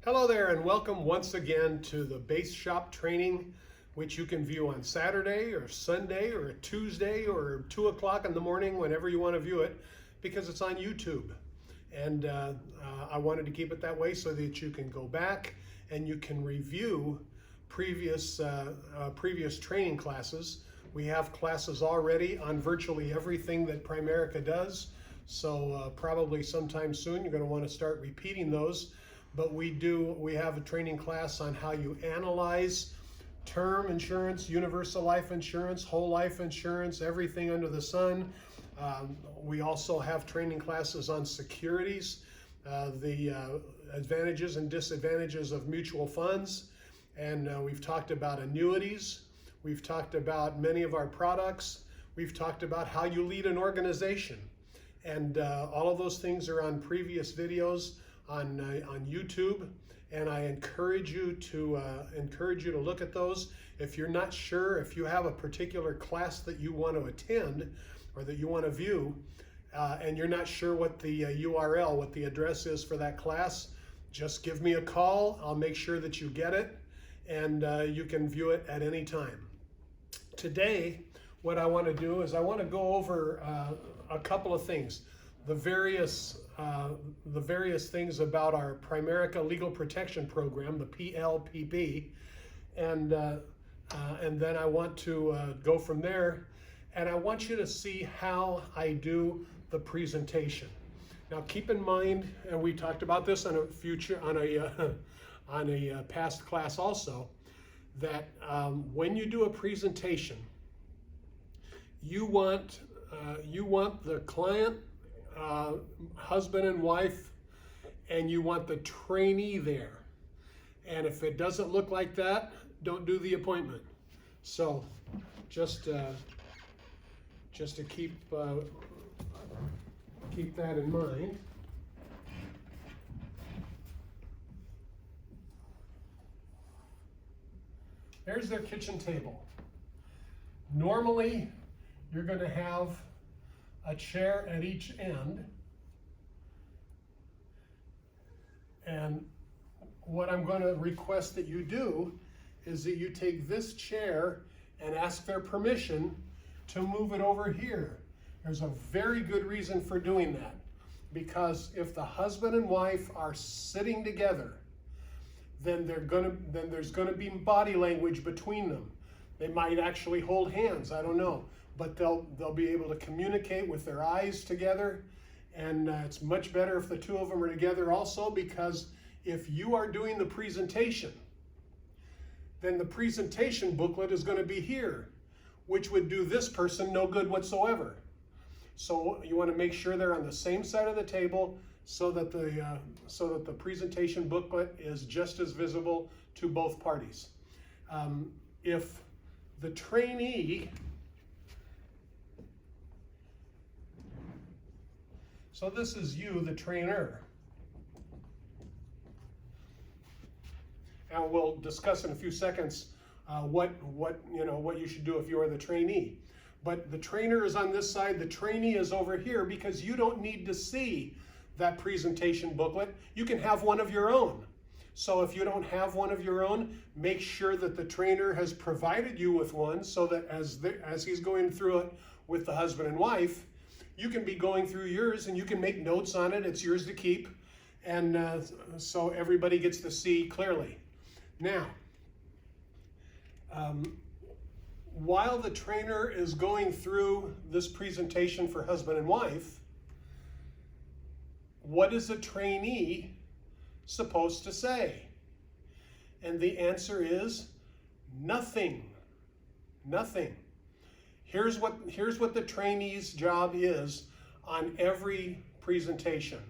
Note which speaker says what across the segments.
Speaker 1: Hello there and welcome once again to the Base Shop training, which you can view on Saturday or Sunday or Tuesday or 2 o'clock in the morning, whenever you want to view it, because it's on YouTube. And I wanted to keep it that way so that you can go back and you can review previous training classes. We have classes already on virtually everything that Primerica does. So probably sometime soon you're going to want to start repeating those. But we have a training class on how you analyze term insurance, universal life insurance, whole life insurance, everything under the sun. We also have training classes on securities, the advantages and disadvantages of mutual funds. And we've talked about annuities. We've talked about many of our products. We've talked about how you lead an organization. And all of those things are on previous videos on YouTube, and I encourage you to look at those. If you're not sure, if you have a particular class that you want to attend or that you want to view, and you're not sure what the URL, what the address is for that class, just give me a call. I'll make sure that you get it, and you can view it at any time. Today, what I want to do is I want to go over a couple of things. The various things about our Primerica Legal Protection Program, the PLPP, and then I want to go from there, and I want you to see how I do the presentation. Now, keep in mind, and we talked about this on a past class also, that when you do a presentation, you want the client, husband and wife, and you want the trainee there. And if it doesn't look like that, don't do the appointment. So just to keep that in mind. There's their kitchen table. Normally, you're going to have a chair at each end, and what I'm going to request that you do is that you take this chair and ask their permission to move it over here. There's a very good reason for doing that, because if the husband and wife are sitting together, then there's going to be body language between them. They might actually hold hands, I don't know. But they'll be able to communicate with their eyes together, and it's much better if the two of them are together also, because if you are doing the presentation, then the presentation booklet is going to be here, which would do this person no good whatsoever. So you want to make sure they're on the same side of the table so that the presentation booklet is just as visible to both parties. If the trainee, so this is you, the trainer. And we'll discuss in a few seconds what you should do if you are the trainee. But the trainer is on this side, the trainee is over here, because you don't need to see that presentation booklet. You can have one of your own. So if you don't have one of your own, make sure that the trainer has provided you with one, so that as he's going through it with the husband and wife, you can be going through yours and you can make notes on it. It's yours to keep. And so everybody gets to see clearly. Now, while the trainer is going through this presentation for husband and wife, what is a trainee supposed to say? And the answer is nothing. Nothing. Here's what the trainee's job is on every presentation.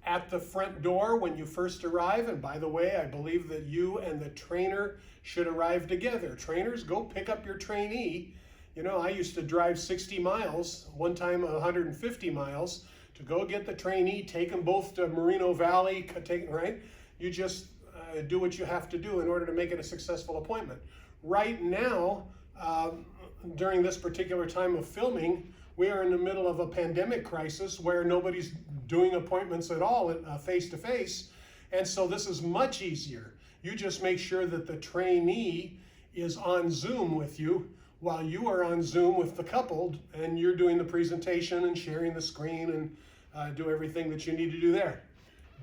Speaker 1: At the front door when you first arrive, and by the way, I believe that you and the trainer should arrive together. Trainers, go pick up your trainee. You know, I used to drive 60 miles, one time 150 miles, to go get the trainee, take them both to Moreno Valley, right? You just do what you have to do in order to make it a successful appointment. Right now, during this particular time of filming, We are in the middle of a pandemic crisis where nobody's doing appointments at all face-to-face. And so this is much easier. You just make sure that the trainee is on Zoom with you while you are on Zoom with the couple, and you're doing the presentation and sharing the screen and do everything that you need to do there.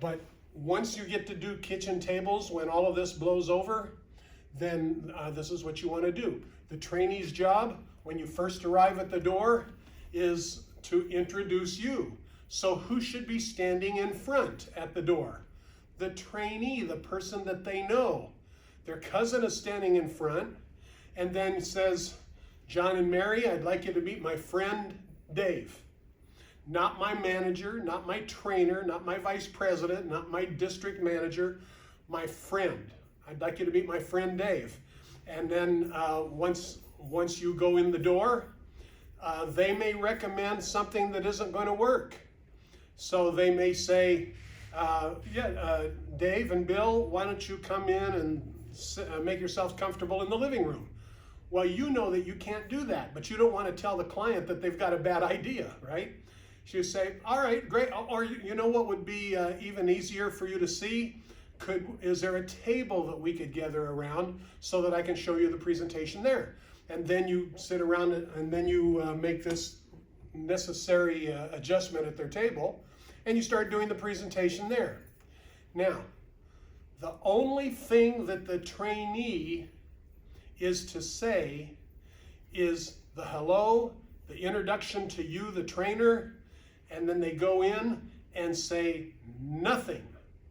Speaker 1: But once you get to do kitchen tables, when all of this blows over, then this is what you want to do. The trainee's job, when you first arrive at the door, is to introduce you. So who should be standing in front at the door? The trainee, the person that they know. Their cousin is standing in front and then says, John and Mary, I'd like you to meet my friend Dave. Not my manager, not my trainer, not my vice president, not my district manager, my friend. I'd like you to meet my friend Dave. And then once you go in the door, they may recommend something that isn't going to work. So they may say, Dave and Bill, why don't you come in and make yourselves comfortable in the living room? Well, you know that you can't do that, but you don't want to tell the client that they've got a bad idea, right? So you say, all right, great. Or you know what would be even easier for you to see? Is there a table that we could gather around so that I can show you the presentation there? And then you sit around and then you make this necessary adjustment at their table, and you start doing the presentation there. Now, the only thing that the trainee is to say is the hello, the introduction to you, the trainer, and then they go in and say nothing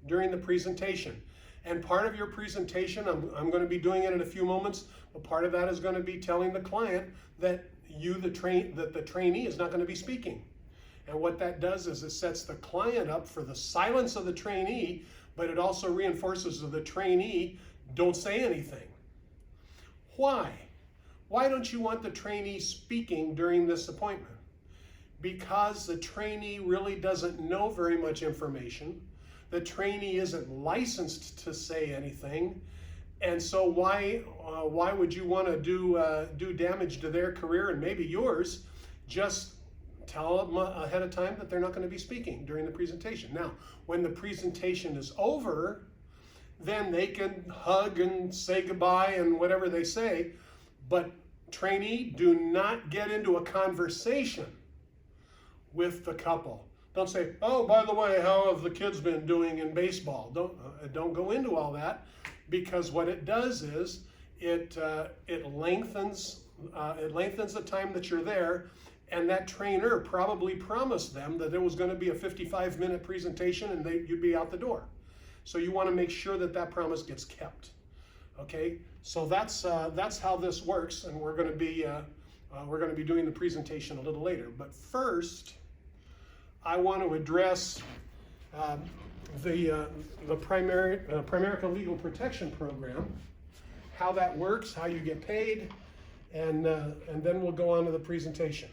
Speaker 1: during the presentation. And part of your presentation, I'm going to be doing it in a few moments, but part of that is going to be telling the client that the trainee is not going to be speaking. And what that does is it sets the client up for the silence of the trainee, but it also reinforces to the trainee, don't say anything. Why? Why don't you want the trainee speaking during this appointment? Because the trainee really doesn't know very much information. The trainee isn't licensed to say anything. And so why would you want to do damage to their career and maybe yours? Just tell them ahead of time that they're not going to be speaking during the presentation. Now, when the presentation is over, then they can hug and say goodbye and whatever they say. But trainee, do not get into a conversation with the couple. Don't say, oh, by the way, how have the kids been doing in baseball? Don't go into all that, because what it does is it lengthens the time that you're there, and that trainer probably promised them that it was going to be a 55-minute presentation and you'd be out the door. So you want to make sure that that promise gets kept. Okay, so that's how this works, and we're going to be doing the presentation a little later. But first, I want to address the Primerica Legal Protection Program, how that works, how you get paid, and then we'll go on to the presentation.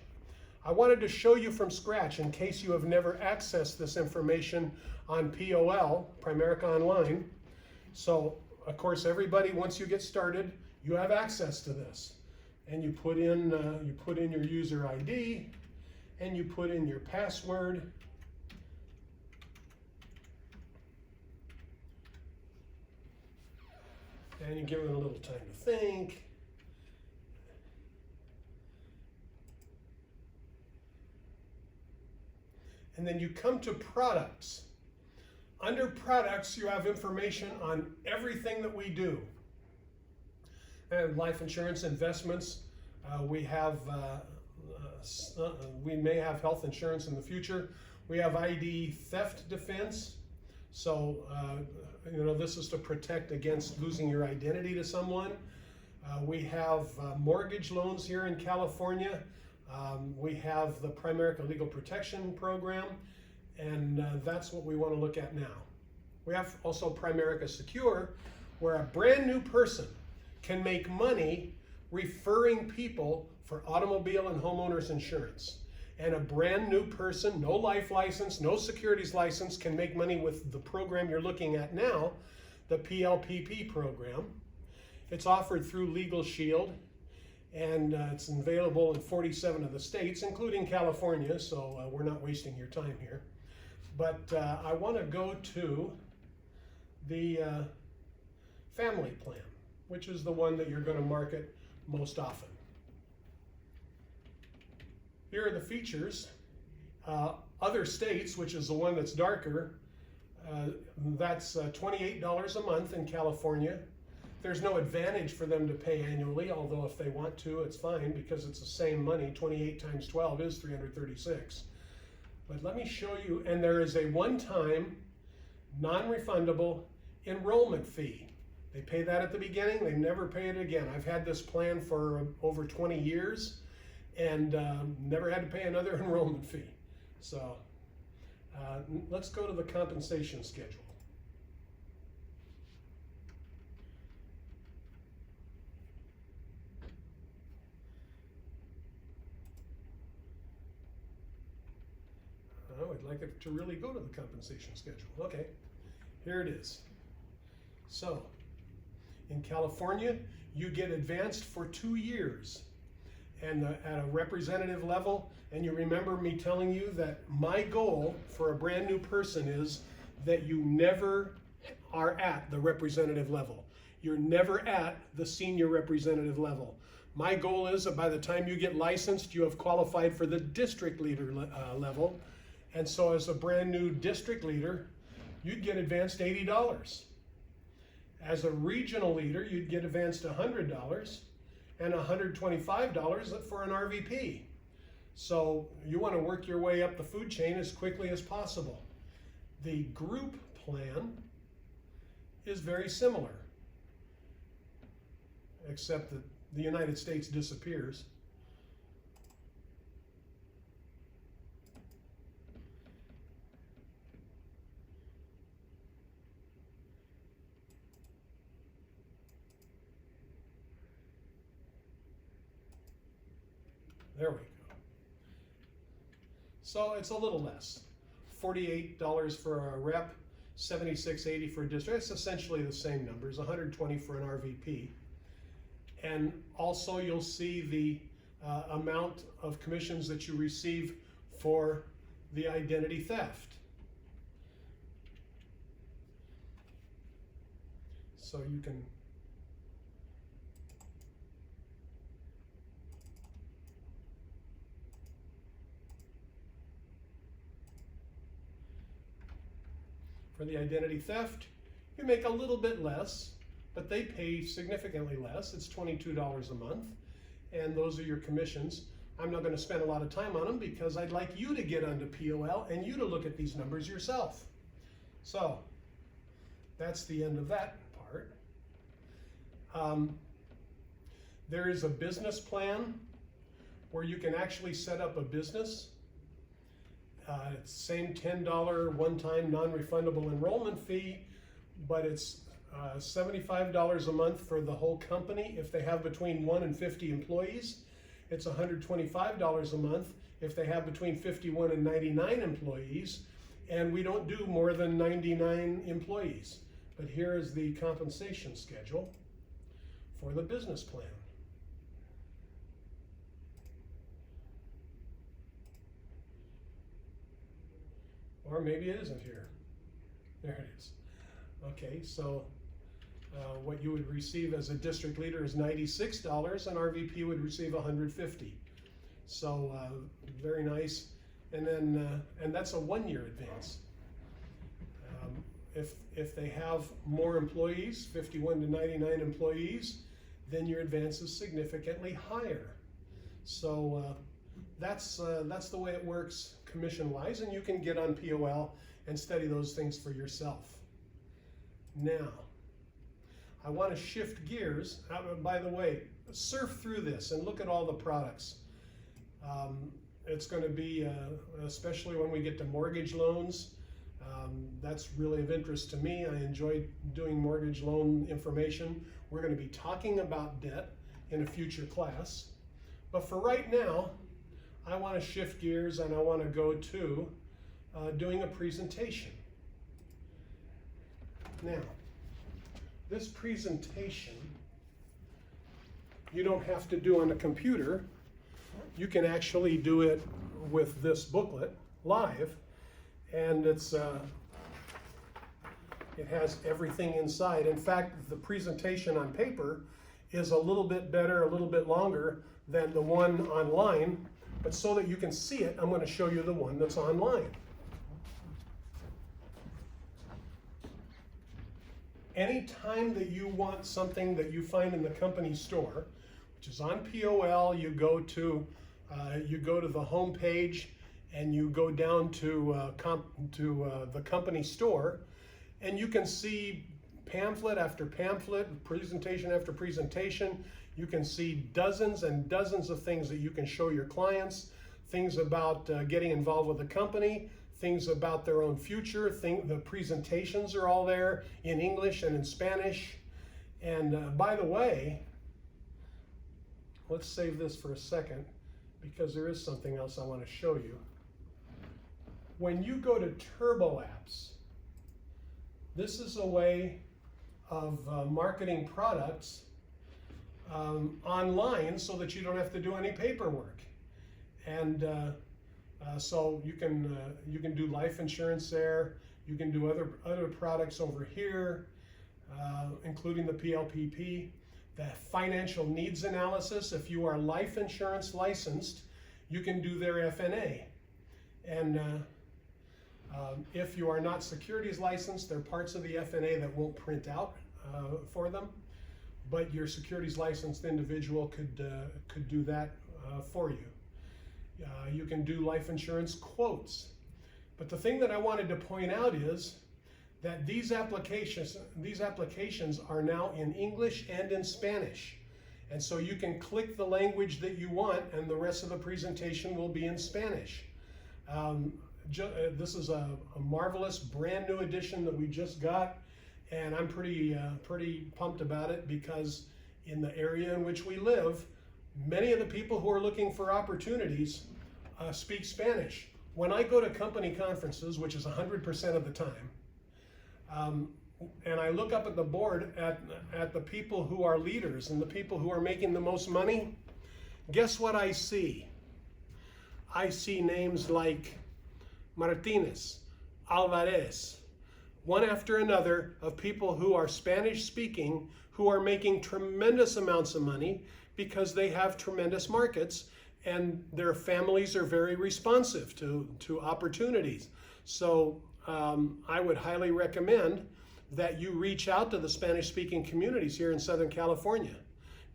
Speaker 1: I wanted to show you from scratch, in case you have never accessed this information on POL, Primerica Online. So, of course, everybody, once you get started, you have access to this. And you put in your user ID, and you put in your password. And you give it a little time to think. And then you come to products. Under products, you have information on everything that we do. And life insurance, investments, we may have health insurance in the future. We have ID theft defense. So, this is to protect against losing your identity to someone. We have mortgage loans here in California. We have the Primerica Legal Protection Program, and that's what we want to look at now. We have also Primerica Secure, where a brand new person can make money referring people for automobile and homeowners insurance. And a brand new person, no life license, no securities license, can make money with the program you're looking at now, the PLPP program. It's offered through Legal Shield, and it's available in 47 of the states, including California, so we're not wasting your time here. But I want to go to the family plan, which is the one that you're going to market most often. Here are the features. Other states, which is the one that's darker, that's $28 a month in California. There's no advantage for them to pay annually, although if they want to, it's fine because it's the same money. 28 times 12 is 336. But let me show you, and there is a one-time, non-refundable enrollment fee. They pay that at the beginning, they never pay it again. I've had this plan for over 20 years and never had to pay another enrollment fee. So let's go to the compensation schedule. Oh, I'd like it to really go to the compensation schedule. Okay, here it is. So, in California, you get advanced for 2 years. And at a representative level, and you remember me telling you that my goal for a brand new person is that you never are at the representative level. You're never at the senior representative level. My goal is that by the time you get licensed, you have qualified for the district leader level. And so as a brand new district leader, you'd get advanced $80. As a regional leader, you'd get advanced $100 and $125 for an RVP. So you want to work your way up the food chain as quickly as possible. The group plan is very similar, except that the United States disappears. There we go. So it's a little less. $48 for a rep, $76.80 for a district. It's essentially the same numbers, $120 for an RVP. And also you'll see the amount of commissions that you receive for the identity theft. So you can for the identity theft, you make a little bit less, but they pay significantly less. It's $22 a month, and those are your commissions. I'm not going to spend a lot of time on them because I'd like you to get onto POL and you to look at these numbers yourself. So that's the end of that part. There is a business plan where you can actually set up a business. It's the same $10 one-time non-refundable enrollment fee, but it's $75 a month for the whole company if they have between 1 and 50 employees. It's $125 a month if they have between 51 and 99 employees, and we don't do more than 99 employees. But here is the compensation schedule for the business plan. Or maybe it isn't here. There it is. Okay, so what you would receive as a district leader is $96, and RVP would receive $150. So very nice. And then and that's a 1-year advance. If they have more employees, 51 to 99 employees, then your advance is significantly higher. So that's the way it works commission-wise, and you can get on POL and study those things for yourself. Now, I want to shift gears. By the way, surf through this and look at all the products. It's going to be, especially when we get to mortgage loans, that's really of interest to me. I enjoy doing mortgage loan information. We're going to be talking about debt in a future class. But for right now, I want to shift gears and I want to go to doing a presentation. Now, this presentation you don't have to do on the computer. You can actually do it with this booklet live, and it has everything inside. In fact, the presentation on paper is a little bit better, a little bit longer than the one online, but so that you can see it, I'm going to show you the one that's online. Anytime that you want something that you find in the company store, which is on POL, you go to the home page and you go down to the company store, and you can see pamphlet after pamphlet, presentation after presentation. You can see dozens and dozens of things that you can show your clients, things about getting involved with the company, things about their own future. The presentations are all there in English and in Spanish. And by the way, let's save this for a second because there is something else I want to show you. When you go to Turbo Apps, this is a way of marketing products online so that you don't have to do any paperwork. And so you can do life insurance there. You can do other products over here, including the PLPP. The financial needs analysis. If you are life insurance licensed, you can do their FNA. And if you are not securities licensed, there are parts of the FNA that won't print out for them, but your securities licensed individual could do that for you. You can do life insurance quotes. But the thing that I wanted to point out is that these applications are now in English and in Spanish. And so you can click the language that you want and the rest of the presentation will be in Spanish. This is a marvelous brand new edition that we just got, and I'm pretty pumped about it because in the area in which we live, many of the people who are looking for opportunities speak Spanish. When I go to company conferences, which is 100% of the time, and I look up at the board at the people who are leaders and the people who are making the most money, guess what I see? I see names like Martinez, Alvarez, one after another of people who are Spanish speaking, who are making tremendous amounts of money because they have tremendous markets and their families are very responsive to opportunities. So I would highly recommend that you reach out to the Spanish speaking communities here in Southern California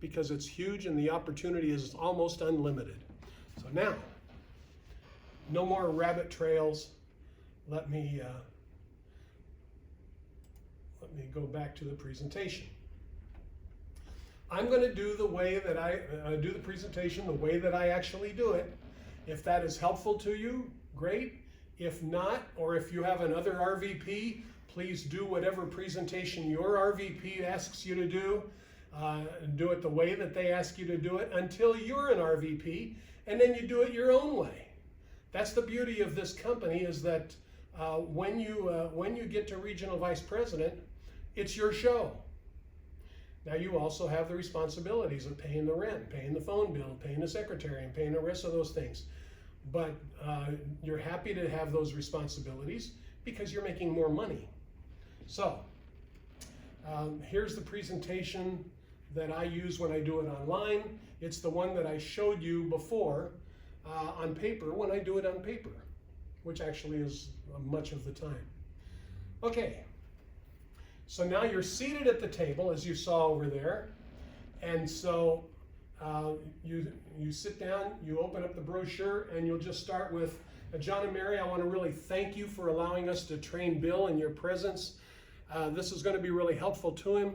Speaker 1: because it's huge and the opportunity is almost unlimited. So now, no more rabbit trails. Let me go back to the presentation. I'm going to do the way that I do the presentation the way that I actually do it. If that is helpful to you, great. If not, or if you have another RVP, please do whatever presentation your RVP asks you to do. Do it the way that they ask you to do it until you're an RVP, and then you do it your own way. That's the beauty of this company, is that when you get to regional vice president, it's your show. Now you also have the responsibilities of paying the rent, paying the phone bill, paying the secretary, and paying the rest of those things. But you're happy to have those responsibilities because you're making more money. So here's the presentation that I use when I do it online. It's the one that I showed you before on paper when I do it on paper, which actually is much of the time. Okay, so now you're seated at the table as you saw over there, and so you sit down, you open up the brochure, and you'll just start with, John and Mary, I want to really thank you for allowing us to train Bill in your presence. This is going to be really helpful to him.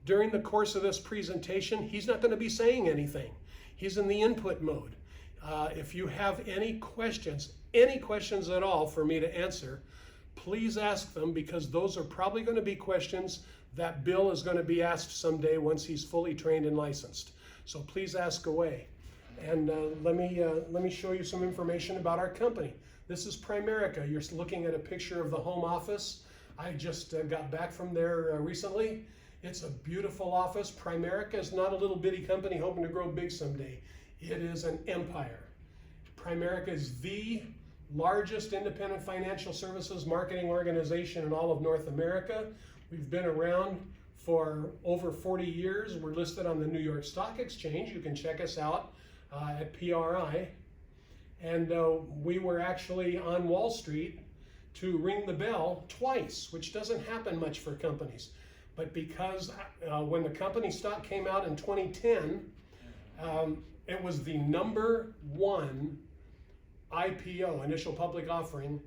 Speaker 1: During the course of this presentation, he's not going to be saying anything. He's in the input mode. If you have any questions at all for me to answer, please ask them, because those are probably going to be questions that Bill is going to be asked someday once he's fully trained and licensed. So please ask away. And let me show you some information about our company. This is Primerica. You're looking at a picture of the home office. I just got back from there recently, It's a beautiful office. Primerica is not a little bitty company hoping to grow big someday. It is an empire. Primerica is the largest independent financial services marketing organization in all of North America. We've been around for over 40 years. We're listed on the New York Stock Exchange. You can check us out at PRI. And we were actually on Wall Street to ring the bell twice, which doesn't happen much for companies. But because when the company stock came out in 2010, it was the #1 IPO, initial public offering,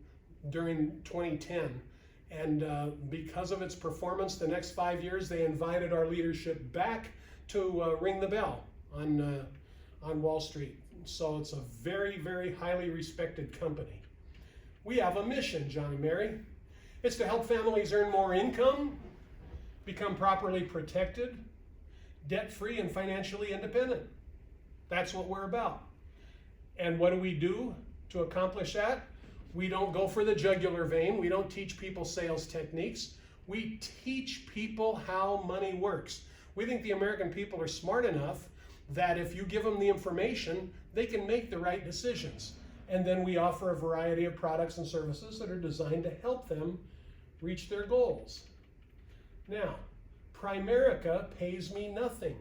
Speaker 1: during 2010. And because of its performance the next 5 years, they invited our leadership back to ring the bell on Wall Street. So it's a very, very highly respected company. We have a mission, John and Mary. It's to help families earn more income, become properly protected, debt-free, and financially independent. That's what we're about. And what do we do to accomplish that? We don't go for the jugular vein. We don't teach people sales techniques. We teach people how money works. We think the American people are smart enough that if you give them the information, they can make the right decisions. And then we offer a variety of products and services that are designed to help them reach their goals. Now, Primerica pays me nothing.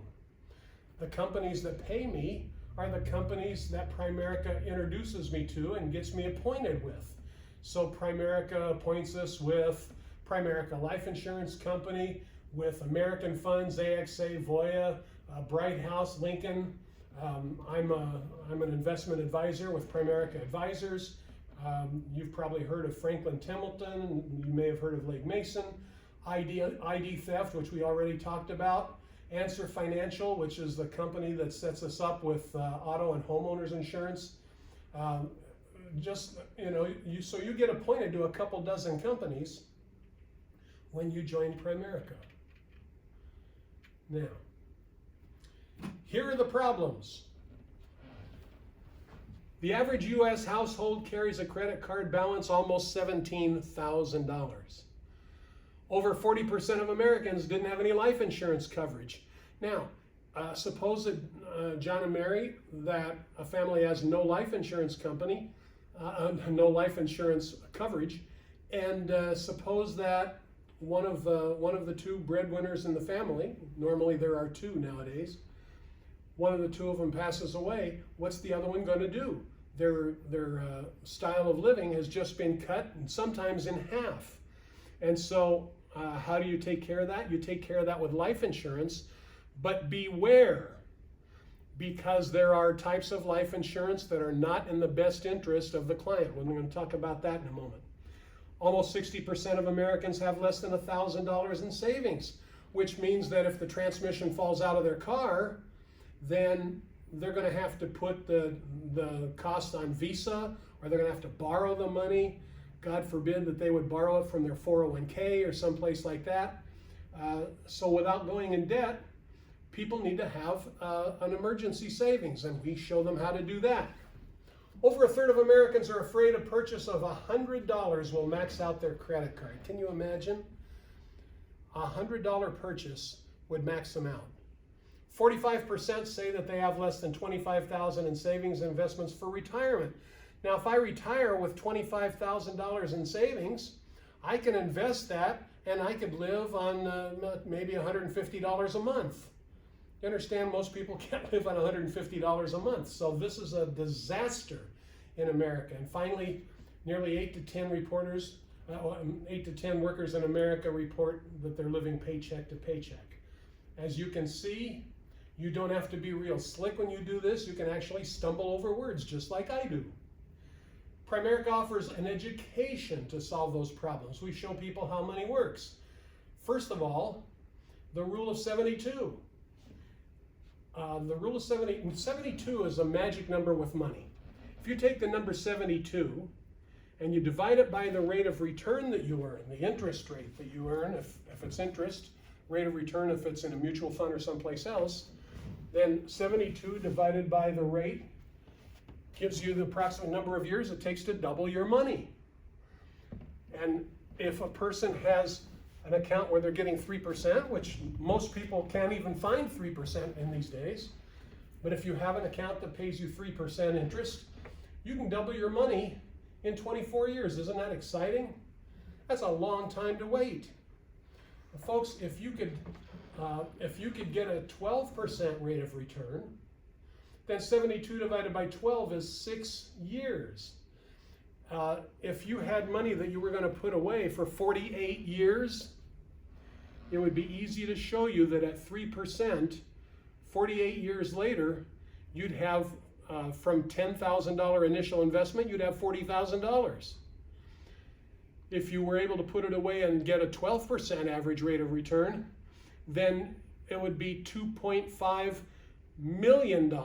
Speaker 1: The companies that pay me are the companies that Primerica introduces me to and gets me appointed with. So Primerica appoints us with Primerica Life Insurance Company, with American Funds, AXA, Voya, Bright House, Lincoln. I'm an investment advisor with Primerica Advisors. You've probably heard of Franklin Templeton. You may have heard of Lake Mason. ID Theft, which we already talked about. Answer Financial, which is the company that sets us up with auto and homeowners insurance. So you get appointed to a couple dozen companies when you join Primerica. Now, here are the problems. The average U.S. household carries a credit card balance almost $17,000. Over 40% of Americans didn't have any life insurance coverage. Now, suppose that John and Mary, that a family has no life insurance no life insurance coverage, and suppose that one of the two breadwinners in the family, normally there are two nowadays, one of the two of them passes away. What's the other one going to do? Their style of living has just been cut, and sometimes in half. And so how do you take care of that? You take care of that with life insurance, but beware, because there are types of life insurance that are not in the best interest of the client. We're going to talk about that in a moment. Almost 60% of Americans have less than $1,000 in savings, which means that if the transmission falls out of their car, then they're going to have to put the cost on Visa, or they're going to have to borrow the money. God forbid that they would borrow it from their 401k or someplace like that. So without going in debt, people need to have an emergency savings, and we show them how to do that. Over a third of Americans are afraid a purchase of $100 will max out their credit card. Can you imagine? A $100 purchase would max them out. 45% say that they have less than $25,000 in savings and investments for retirement. Now, if I retire with $25,000 in savings, I can invest that and I could live on maybe $150 a month. You understand, most people can't live on $150 a month. So this is a disaster in America. And finally, nearly 8 to 10 workers in America report that they're living paycheck to paycheck. As you can see, you don't have to be real slick when you do this. You can actually stumble over words just like I do. Primerica offers an education to solve those problems. We show people how money works. First of all, the rule of 72. The rule of 72 is a magic number with money. If you take the number 72 and you divide it by the rate of return that you earn, the interest rate that you earn, if it's interest, rate of return if it's in a mutual fund or someplace else, then 72 divided by the rate gives you the approximate number of years it takes to double your money. And if a person has an account where they're getting 3%, which most people can't even find 3% in these days. But if you have an account that pays you 3% interest, you can double your money in 24 years. Isn't that exciting? That's a long time to wait. Folks, if you could get a 12% rate of return, then 72 divided by 12 is 6 years. If you had money that you were going to put away for 48 years, it would be easy to show you that at 3%, 48 years later, you'd have, from $10,000 initial investment, you'd have $40,000. If you were able to put it away and get a 12% average rate of return, then it would be $2.5 million.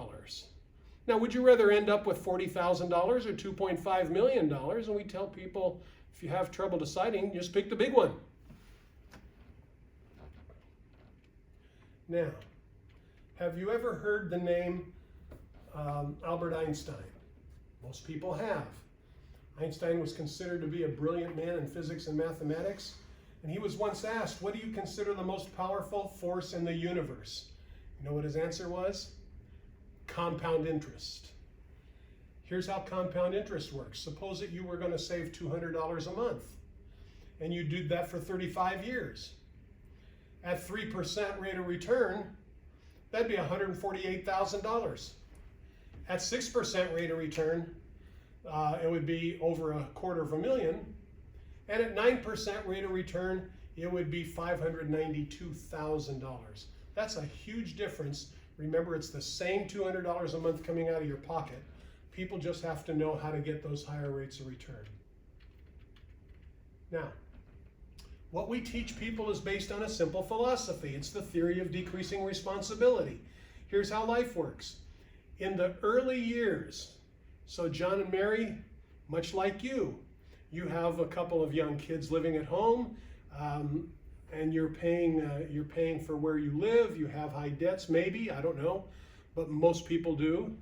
Speaker 1: Now, would you rather end up with $40,000 or $2.5 million? And we tell people, if you have trouble deciding, just pick the big one. Now, have you ever heard the name Albert Einstein? Most people have. Einstein was considered to be a brilliant man in physics and mathematics, and he was once asked, what do you consider the most powerful force in the universe? You know what his answer was? Compound interest. Here's how compound interest works. Suppose that you were going to save $200 a month, and you did that for 35 years. At 3% rate of return, that'd be $148,000. At 6% rate of return, it would be over $250,000. And at 9% rate of return, it would be $592,000. That's a huge difference. Remember, it's the same $200 a month coming out of your pocket. People just have to know how to get those higher rates of return. Now, what we teach people is based on a simple philosophy. It's the theory of decreasing responsibility. Here's how life works. In the early years, so John and Mary, much like you have a couple of young kids living at home, and you're paying for where you live. You have high debts, maybe, I don't know, but most people do.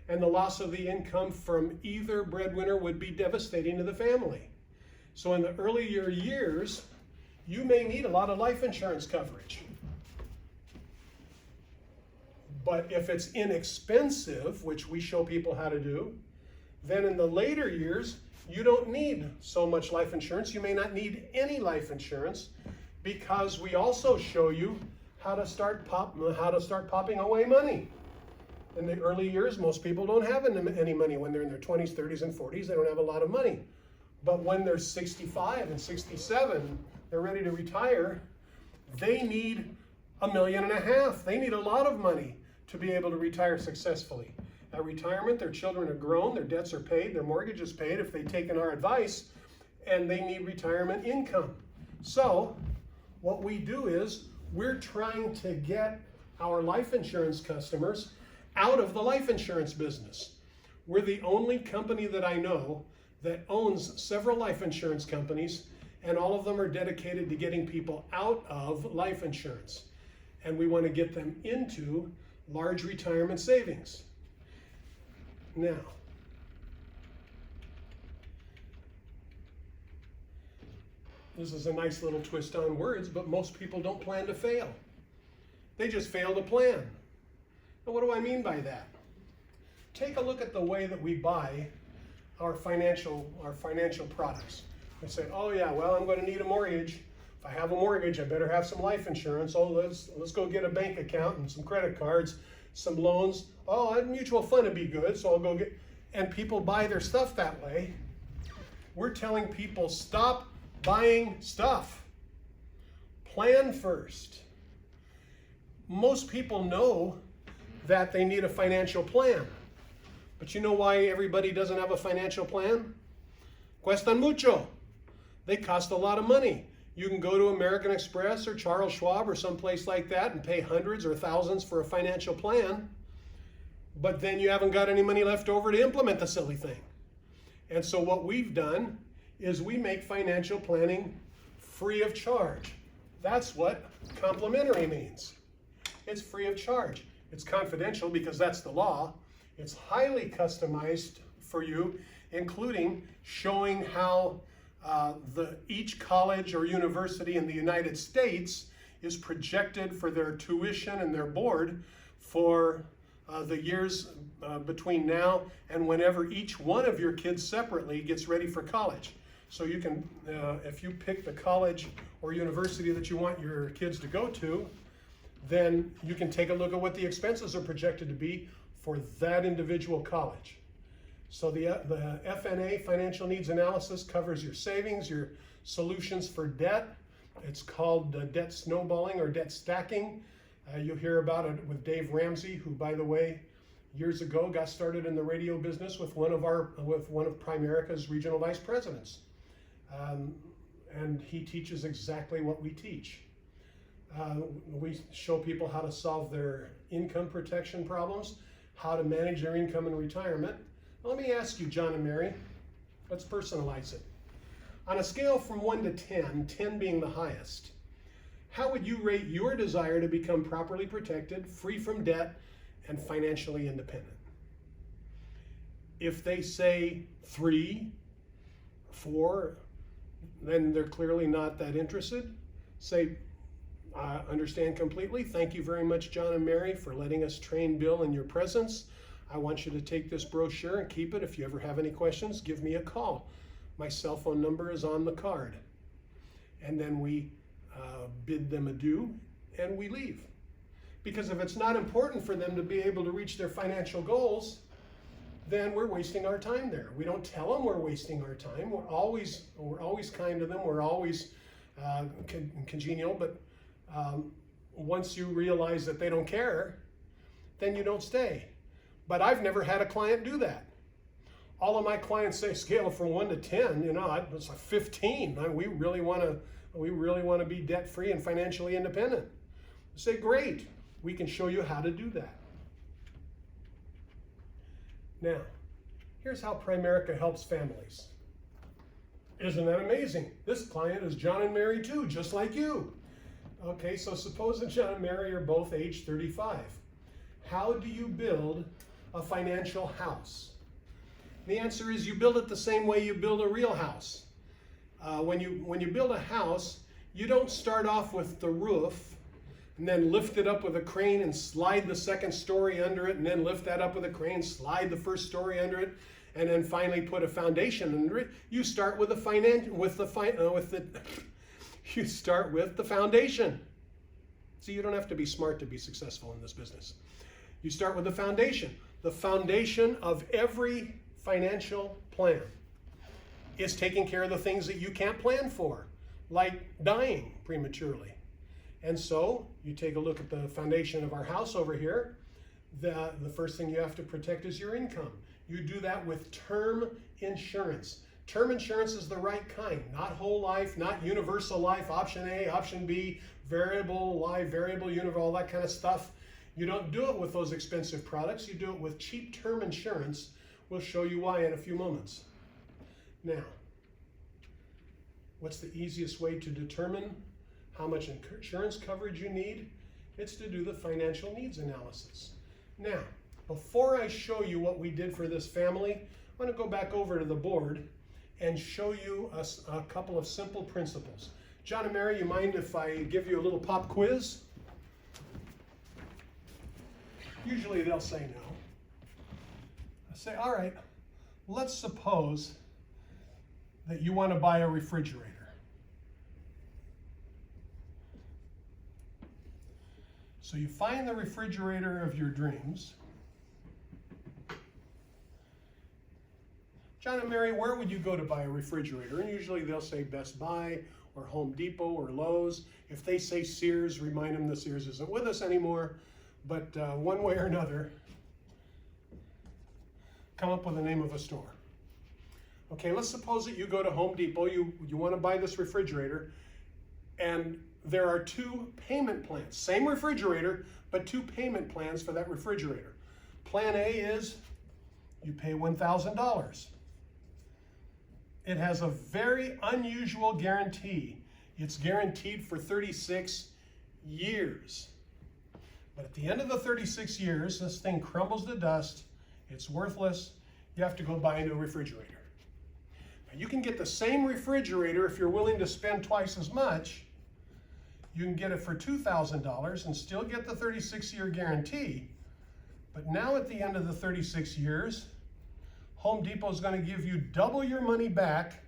Speaker 1: And the loss of the income from either breadwinner would be devastating to the family. So in the earlier years, you may need a lot of life insurance coverage. But if it's inexpensive, which we show people how to do, then in the later years, you don't need so much life insurance. You may not need any life insurance, because we also show you how to start popping away money. In the early years, most people don't have any money. When they're in their 20s, 30s, and 40s, they don't have a lot of money. But when they're 65 and 67, they're ready to retire, they need $1.5 million. They need a lot of money to be able to retire successfully. At retirement, their children are grown, their debts are paid, their mortgage is paid if they've taken our advice, and they need retirement income. So what we do is we're trying to get our life insurance customers out of the life insurance business. We're the only company that I know that owns several life insurance companies, and all of them are dedicated to getting people out of life insurance. And we want to get them into large retirement savings. Now, this is a nice little twist on words, but most people don't plan to fail. They just fail to plan. Now, what do I mean by that? Take a look at the way that we buy our financial products. We say, oh yeah, well, I'm going to need a mortgage. If I have a mortgage, I better have some life insurance. Oh, let's go get a bank account and some credit cards, some loans. Oh, a mutual fund would be good, so I'll go get. And people buy their stuff that way. We're telling people, stop buying stuff. Plan first. Most people know that they need a financial plan. But you know why everybody doesn't have a financial plan? Cuestan mucho. They cost a lot of money. You can go to American Express or Charles Schwab or someplace like that and pay hundreds or thousands for a financial plan, but then you haven't got any money left over to implement the silly thing. And so what we've done is we make financial planning free of charge. That's what complimentary means. It's free of charge. It's confidential because that's the law. It's highly customized for you, including showing how Each college or university in the United States is projected for their tuition and their board for the years between now and whenever each one of your kids separately gets ready for college. So you can, if you pick the college or university that you want your kids to go to, then you can take a look at what the expenses are projected to be for that individual college. So the FNA, Financial Needs Analysis, covers your savings, your solutions for debt. It's called debt snowballing or debt stacking. You'll hear about it with Dave Ramsey, who, by the way, years ago got started in the radio business with one of Primerica's regional vice presidents. And he teaches exactly what we teach. We show people how to solve their income protection problems, how to manage their income in retirement. Let me ask you, John and Mary, let's personalize it. On a scale from 1 to 10, 10 being the highest, how would you rate your desire to become properly protected, free from debt, and financially independent? If they say 3, 4, then they're clearly not that interested. Say, I understand completely. Thank you very much, John and Mary, for letting us train Bill in your presence. I want you to take this brochure and keep it. If you ever have any questions, give me a call. My cell phone number is on the card. And then we bid them adieu and we leave. Because if it's not important for them to be able to reach their financial goals, then we're wasting our time there. We don't tell them we're wasting our time. We're always kind to them. We're always congenial. But once you realize that they don't care, then you don't stay. But I've never had a client do that. All of my clients say scale from 1 to 10. You know, it's like 15. We really want to be debt free and financially independent. I say, great. We can show you how to do that. Now, here's how Primerica helps families. Isn't that amazing? This client is John and Mary too, just like you. Okay, so suppose that John and Mary are both age 35. How do you build a financial house? The answer is you build it the same way you build a real house. When you build a house, you don't start off with the roof and then lift it up with a crane and slide the second story under it, and then lift that up with a crane, slide the first story under it, and then finally put a foundation under it. You start with the foundation. So you don't have to be smart to be successful in this business. You start with the foundation. The foundation of every financial plan is taking care of the things that you can't plan for, like dying prematurely. And so you take a look at the foundation of our house over here. The first thing you have to protect is your income. You do that with term insurance. Term insurance is the right kind, not whole life, not universal life, option A, option B, variable life, variable universal, all that kind of stuff. You don't do it with those expensive products. You do it with cheap term insurance. We'll show you why in a few moments. Now, what's the easiest way to determine how much insurance coverage you need? It's to do the financial needs analysis. Now, before I show you what we did for this family, I'm going to go back over to the board and show you a couple of simple principles. John and Mary, you mind if I give you a little pop quiz? Usually they'll say no. I say, all right, let's suppose that you want to buy a refrigerator. So you find the refrigerator of your dreams. John and Mary, where would you go to buy a refrigerator? And usually they'll say Best Buy or Home Depot or Lowe's. If they say Sears, remind them that Sears isn't with us anymore. But one way or another, come up with the name of a store. Okay, let's suppose that you go to Home Depot, you want to buy this refrigerator, and there are 2 payment plans. Same refrigerator, but 2 payment plans for that refrigerator. Plan A is you pay $1,000. It has a very unusual guarantee. It's guaranteed for 36 years. But at the end of the 36 years, this thing crumbles to dust. It's worthless. You have to go buy a new refrigerator. You can get the same refrigerator if you're willing to spend twice as much. You can get it for $2,000 and still get the 36-year guarantee. But now at the end of the 36 years, Home Depot is going to give you double your money back.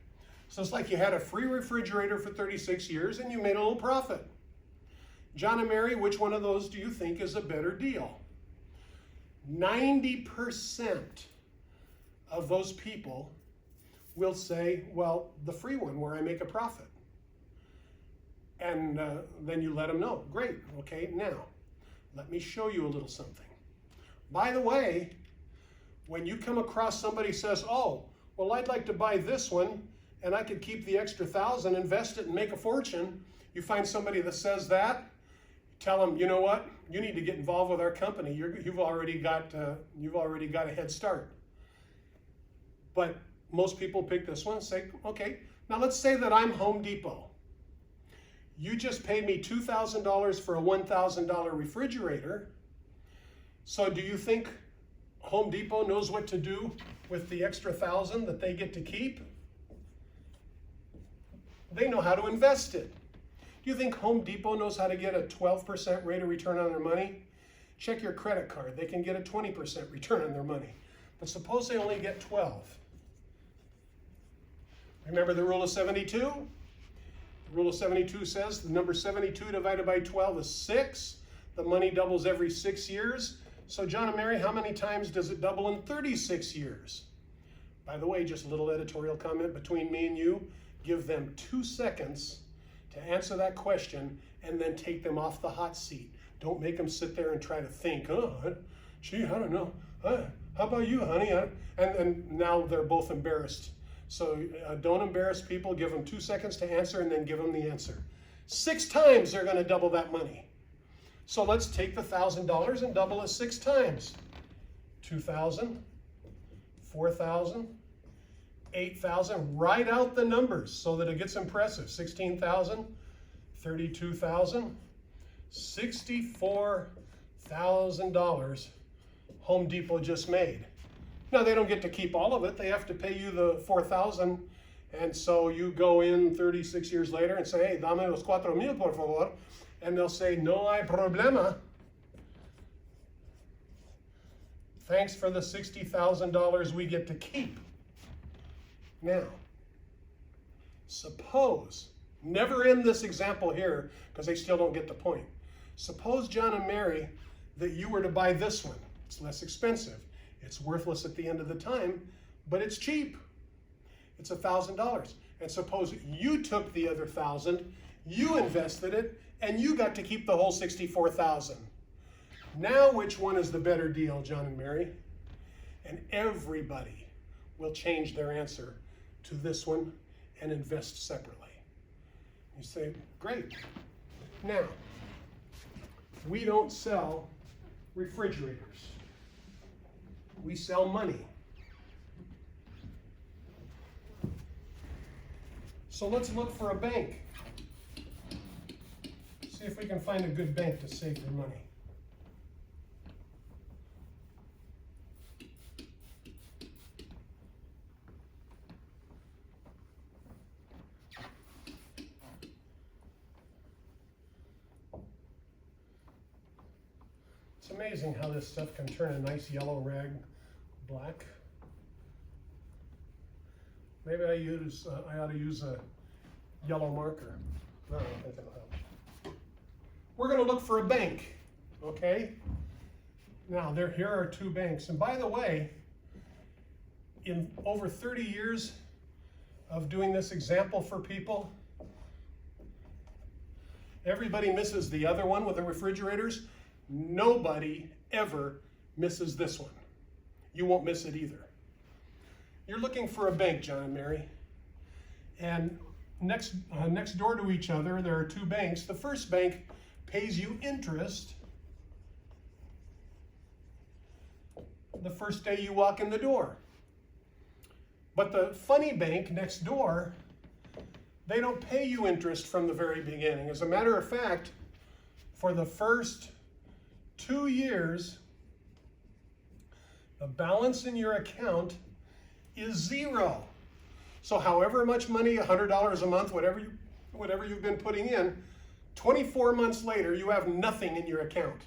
Speaker 1: So it's like you had a free refrigerator for 36 years and you made a little profit. John and Mary, which one of those do you think is a better deal? 90% of those people will say, well, the free one where I make a profit. And then you let them know. Great, okay, now, let me show you a little something. By the way, when you come across somebody who says, oh, well, I'd like to buy this one, and I could keep the extra $1,000, invest it, and make a fortune, you find somebody that says that, tell them, you know what, you need to get involved with our company. You've already got a head start. But most people pick this one and say, okay, now let's say that I'm Home Depot. You just paid me $2,000 for a $1,000 refrigerator. So do you think Home Depot knows what to do with the extra $1,000 that they get to keep? They know how to invest it. Do you think Home Depot knows how to get a 12% rate of return on their money? Check your credit card. They can get a 20% return on their money. But suppose they only get 12. Remember the rule of 72? The rule of 72 says the number 72 divided by 12 is 6. The money doubles every 6 years. So John and Mary, how many times does it double in 36 years? By the way, just a little editorial comment between me and you. Give them 2 seconds to answer that question and then take them off the hot seat. Don't make them sit there and try to think, oh, gee, I don't know. How about you, honey? And now they're both embarrassed. So don't embarrass people. Give them 2 seconds to answer and then give them the answer. 6 times they're going to double that money. So let's take the $1,000 and double it 6 times. 2,000, 4,000, 8,000. Write out the numbers so that it gets impressive. 16,000, 32,000, $64,000 Home Depot just made. Now they don't get to keep all of it. They have to pay you the 4,000, and so you go in 36 years later and say, hey, dame los 4,000 por favor, and they'll say, no hay problema. Thanks for the $60,000 we get to keep. Now, suppose, never end this example here because they still don't get the point. Suppose, John and Mary, that you were to buy this one. It's less expensive. It's worthless at the end of the time, but it's cheap. It's $1,000. And suppose you took the other 1,000, you invested it, and you got to keep the whole 64,000. Now, which one is the better deal, John and Mary? And everybody will change their answer to this one and invest separately. You say, great. Now, we don't sell refrigerators. We sell money. So let's look for a bank. See if we can find a good bank to save your money. It's amazing how this stuff can turn a nice yellow rag black. Maybe I ought to use a yellow marker. No, I don't think that'll help. We're going to look for a bank, okay? Now, here are 2 banks. And by the way, in over 30 years of doing this example for people, everybody misses the other one with the refrigerators. Nobody ever misses this one. You won't miss it either. You're looking for a bank, John and Mary. And next door to each other, there are 2 banks. The first bank pays you interest the first day you walk in the door. But the funny bank next door, they don't pay you interest from the very beginning. As a matter of fact, for the first 2 years, the balance in your account is 0. So however much money, $100 a month, whatever you've been putting in, 24 months later, you have nothing in your account.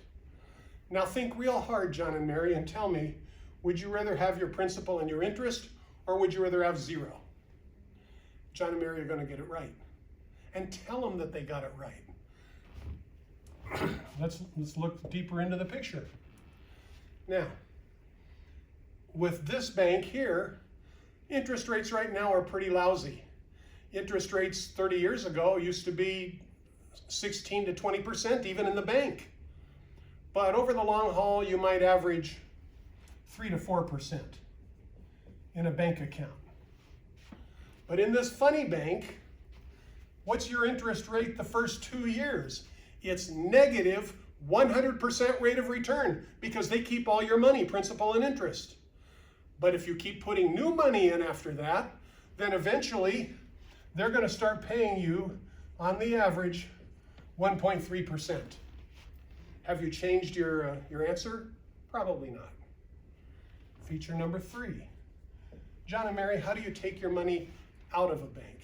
Speaker 1: Now think real hard, John and Mary, and tell me, would you rather have your principal and your interest, or would you rather have zero? John and Mary are going to get it right. And tell them that they got it right. Let's look deeper into the picture. Now, with this bank here, interest rates right now are pretty lousy. Interest rates 30 years ago used to be 16 to 20% even in the bank. But over the long haul, you might average 3 to 4% in a bank account. But in this funny bank, what's your interest rate the first 2 years? It's negative 100% rate of return because they keep all your money, principal and interest. But if you keep putting new money in after that, then eventually they're going to start paying you, on the average, 1.3%. Have you changed your answer? Probably not. Feature number 3. John and Mary, how do you take your money out of a bank?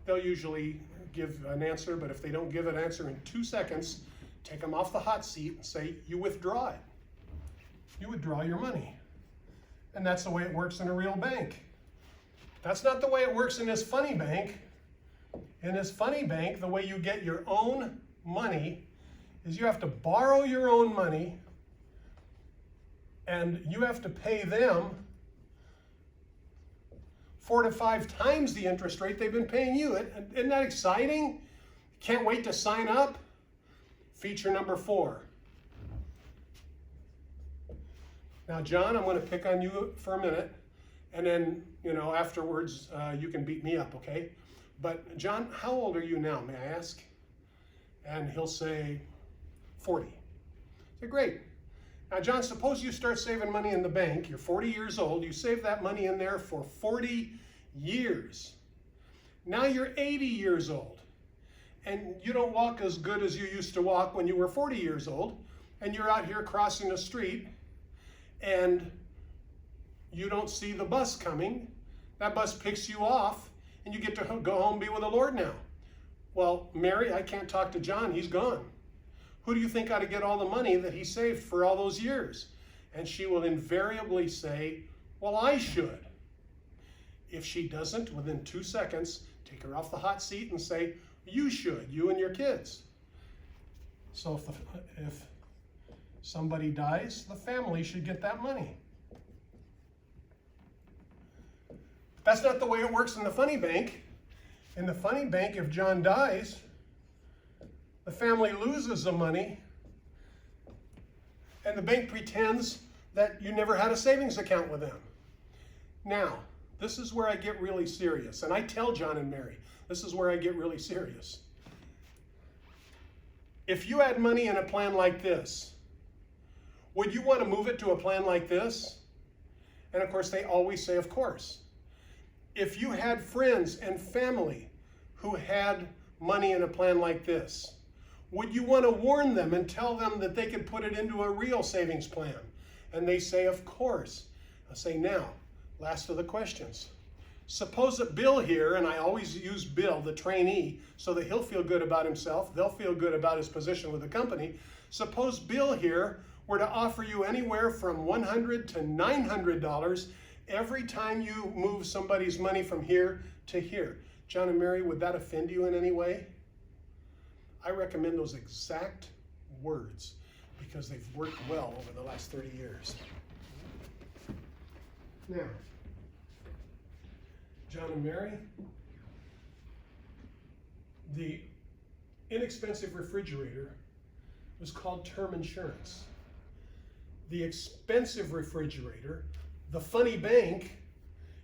Speaker 1: They'll usually give an answer, but if they don't give an answer in 2 seconds, take them off the hot seat and say, you withdraw it. You withdraw your money. And that's the way it works in a real bank. That's not the way it works in this funny bank. In this funny bank, the way you get your own money is you have to borrow your own money and you have to pay them 4 to 5 times the interest rate they've been paying you. Isn't that exciting? Can't wait to sign up. Feature number 4. Now, John, I'm going to pick on you for a minute, and then, afterwards, you can beat me up, okay? But, John, how old are you now, may I ask? And he'll say 40. I say, great. Now, John, suppose you start saving money in the bank. You're 40 years old. You save that money in there for 40 years. Now you're 80 years old. And you don't walk as good as you used to walk when you were 40 years old. And you're out here crossing the street, and you don't see the bus coming. That bus picks you off, and you get to go home and be with the Lord now. Well, Mary, I can't talk to John. He's gone. Who do you think ought to get all the money that he saved for all those years? And she will invariably say, well, I should. If she doesn't, within 2 seconds, take her off the hot seat and say, you should, you and your kids. So if somebody dies, the family should get that money. That's not the way it works in the funny bank. In the funny bank, if John dies, the family loses the money, and the bank pretends that you never had a savings account with them. Now, this is where I get really serious, and I tell John and Mary, this is where I get really serious. If you had money in a plan like this, would you want to move it to a plan like this? And of course, they always say, of course. If you had friends and family who had money in a plan like this, would you want to warn them and tell them that they could put it into a real savings plan? And they say, of course. I say, now, last of the questions. Suppose that Bill here, and I always use Bill, the trainee, so that he'll feel good about himself, they'll feel good about his position with the company. Suppose Bill here were to offer you anywhere from $100 to $900 every time you move somebody's money from here to here. John and Mary, would that offend you in any way? I recommend those exact words because they've worked well over the last 30 years. Now, John and Mary, the inexpensive refrigerator was called term insurance. The expensive refrigerator, the funny bank,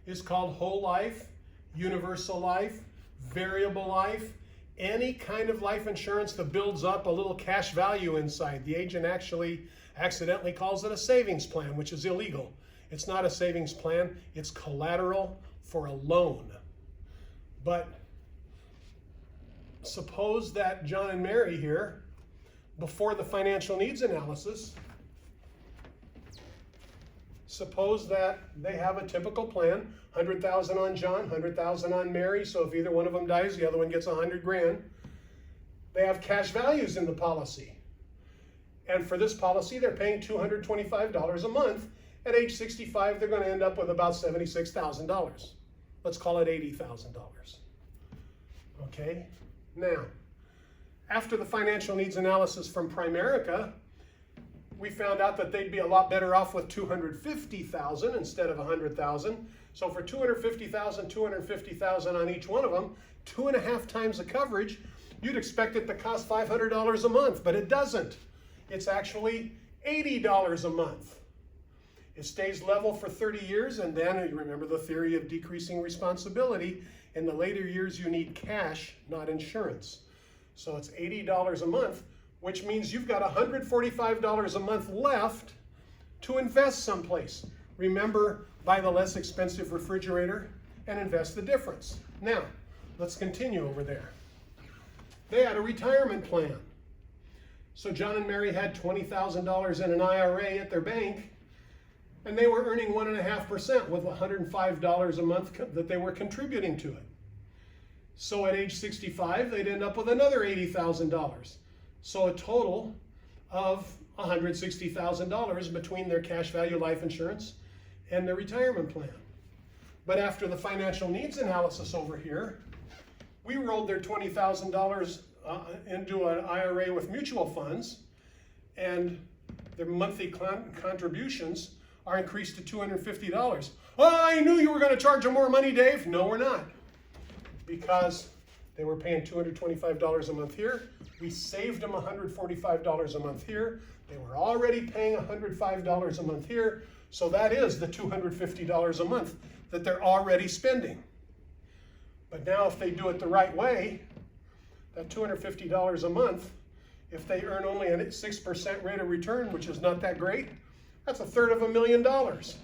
Speaker 1: is called whole life, universal life, variable life, any kind of life insurance that builds up a little cash value inside. The agent actually accidentally calls it a savings plan, which is illegal. It's not a savings plan, it's collateral for a loan. But suppose that John and Mary here, before the financial needs analysis, suppose that they have a typical plan, 100,000 on John, 100,000 on Mary, so if either one of them dies, the other one gets 100 grand. They have cash values in the policy. And for this policy, they're paying $225 a month. At age 65, they're going to end up with about $76,000. Let's call it $80,000. Okay? Now, after the financial needs analysis from Primerica, we found out that they'd be a lot better off with $250,000 instead of $100,000. So for $250,000, $250,000 on each one of them, 2.5 times the coverage, you'd expect it to cost $500 a month, but it doesn't. It's actually $80 a month. It stays level for 30 years, and then you remember the theory of decreasing responsibility. In the later years, you need cash, not insurance. So it's $80 a month, which means you've got $145 a month left to invest someplace. Remember, buy the less expensive refrigerator and invest the difference. Now, let's continue over there. They had a retirement plan. So John and Mary had $20,000 in an IRA at their bank, and they were earning 1.5% with $105 a month that they were contributing to it. So at age 65, they'd end up with another $80,000. So a total of $160,000 between their cash value life insurance and their retirement plan. But after the financial needs analysis over here, we rolled their $20,000 into an IRA with mutual funds, and their monthly contributions are increased to $250. Oh, I knew you were going to charge them more money, Dave. No, we're not. Because they were paying $225 a month here. We saved them $145 a month here. They were already paying $105 a month here. So that is the $250 a month that they're already spending. But now if they do it the right way, that $250 a month, if they earn only a 6% rate of return, which is not that great, that's $350,000.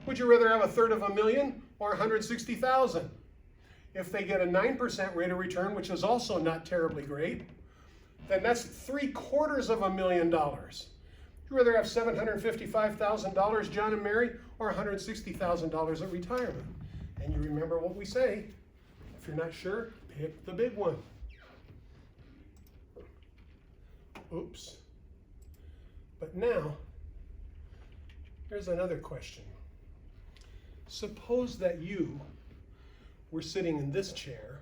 Speaker 1: Would you rather have $350,000 or $160,000? If they get a 9% rate of return, which is also not terribly great, then that's $750,000. You'd rather have $755,000, John and Mary, or $160,000 at retirement. And you remember what we say, if you're not sure, pick the big one. Oops. But now, here's another question. Suppose that you were sitting in this chair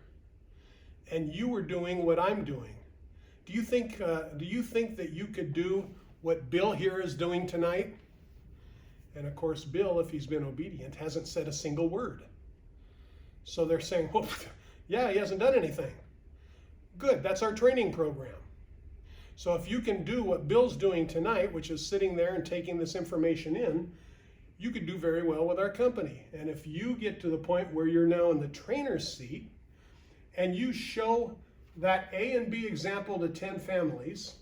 Speaker 1: and you were doing what I'm doing. Do you think that you could do what Bill here is doing tonight? And of course, Bill, if he's been obedient, hasn't said a single word. So they're saying, well, yeah, he hasn't done anything. Good, that's our training program. So if you can do what Bill's doing tonight, which is sitting there and taking this information in, you could do very well with our company. And if you get to the point where you're now in the trainer's seat and you show that A and B example to 10 families,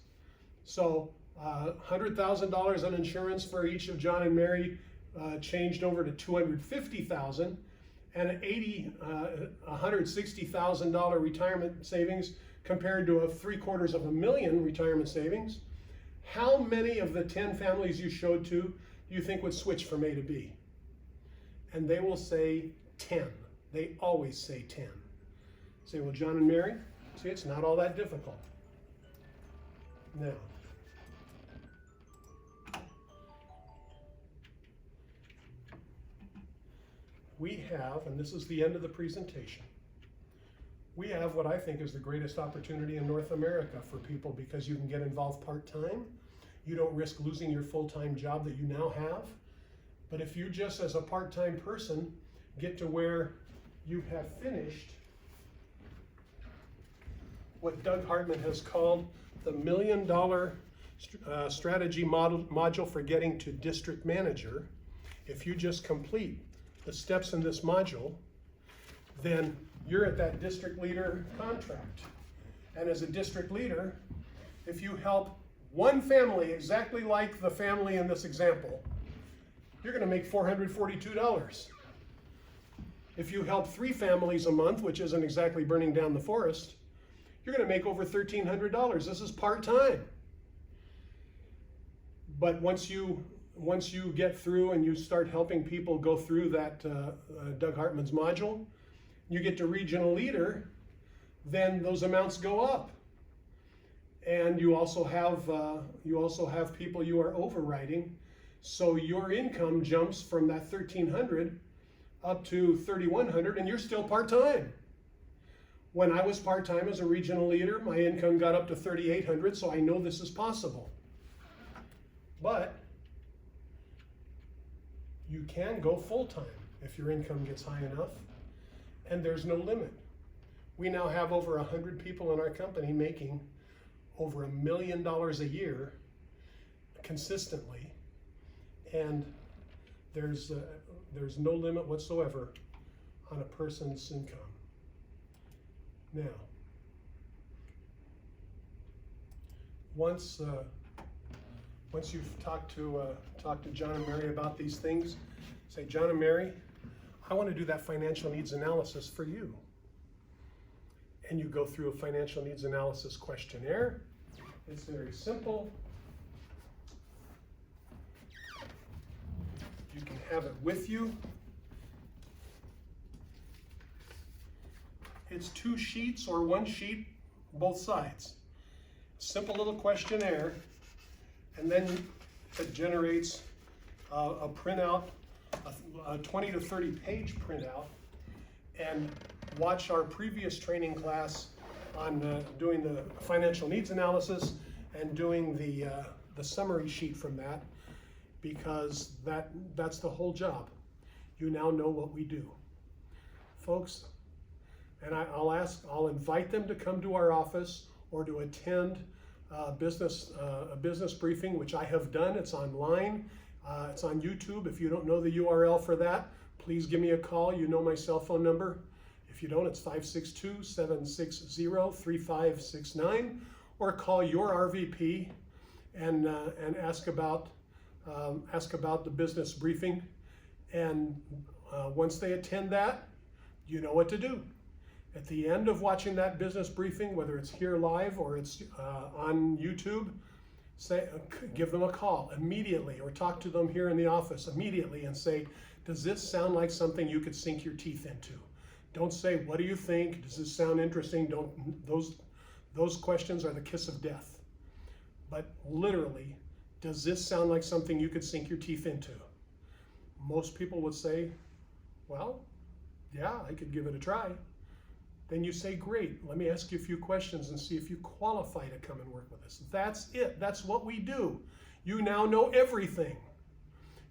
Speaker 1: so $100,000 on insurance for each of John and Mary changed over to $250,000, and an $160,000 retirement savings compared to a $750,000 retirement savings, how many of the 10 families you showed to you think would switch from A to B? And they will say 10. They always say 10. Say, well, John and Mary, see, it's not all that difficult. Now, we have, and this is the end of the presentation, we have what I think is the greatest opportunity in North America for people, because you can get involved part-time. You don't risk losing your full-time job that you now have. But if you just as a part-time person get to where you have finished what Doug Hartman has called the $1 million strategy module for getting to district manager, if you just complete the steps in this module, then you're at that district leader contract. And as a district leader, if you help one family exactly like the family in this example, you're going to make $442. If you help 3 families a month, which isn't exactly burning down the forest, you're going to make over $1,300. This is part-time. But once you once you get through and you start helping people go through that Doug Hartman's module, you get to regional leader, then those amounts go up. And you also have people you are overriding, so your income jumps from that 1,300 up to 3,100, and you're still part-time. When I was part-time as a regional leader, my income got up to 3,800, so I know this is possible. But you can go full-time if your income gets high enough, and there's no limit. We now have over 100 people in our company making over $1 million a year consistently, and there's no limit whatsoever on a person's income. Now, once you've talked to John and Mary about these things, say, John and Mary, I want to do that financial needs analysis for you. And you go through a financial needs analysis questionnaire. It's very simple. You can have it with you. It's 2 sheets or 1 sheet, both sides. Simple little questionnaire, and then it generates a printout, a 20 to 30 page printout, and watch our previous training class on doing the financial needs analysis and doing the summary sheet from that, because that's the whole job. You now know what we do, folks. And I'll invite them to come to our office or to attend a business briefing, which I have done. It's online. It's on YouTube. If you don't know the URL for that, please give me a call. You know my cell phone number. If you don't, it's 562-760-3569, or call your RVP and ask about the business briefing. And once they attend that, you know what to do. At the end of watching that business briefing, whether it's here live or it's on YouTube, give them a call immediately, or talk to them here in the office immediately and say, does this sound like something you could sink your teeth into? Don't say, what do you think? Does this sound interesting? Those questions are the kiss of death. But literally, does this sound like something you could sink your teeth into? Most people would say, well, yeah, I could give it a try. Then you say, great, let me ask you a few questions and see if you qualify to come and work with us. That's it. That's what we do. You now know everything.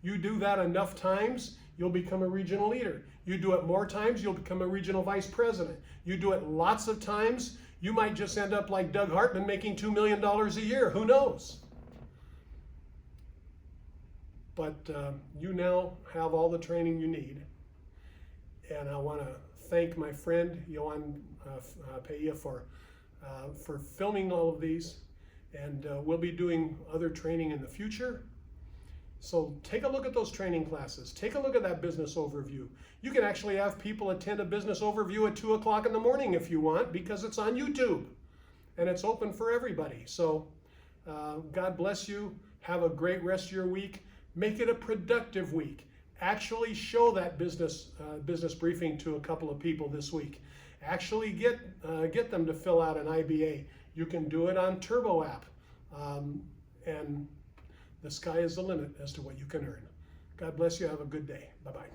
Speaker 1: You do that enough times, you'll become a regional leader. You do it more times, you'll become a regional vice president. You do it lots of times, you might just end up like Doug Hartman making $2 million a year. Who knows? But you now have all the training you need. And I want to thank my friend Johan Peia for filming all of these, and we'll be doing other training in the future. So take a look at those training classes. Take a look at that business overview. You can actually have people attend a business overview at 2 o'clock in the morning if you want, because it's on YouTube and it's open for everybody. So God bless you. Have a great rest of your week. Make it a productive week. Actually show that business briefing to a couple of people this week. Actually get them to fill out an IBA. You can do it on Turbo app. And the sky is the limit as to what you can earn. God bless you. Have a good day. Bye-bye.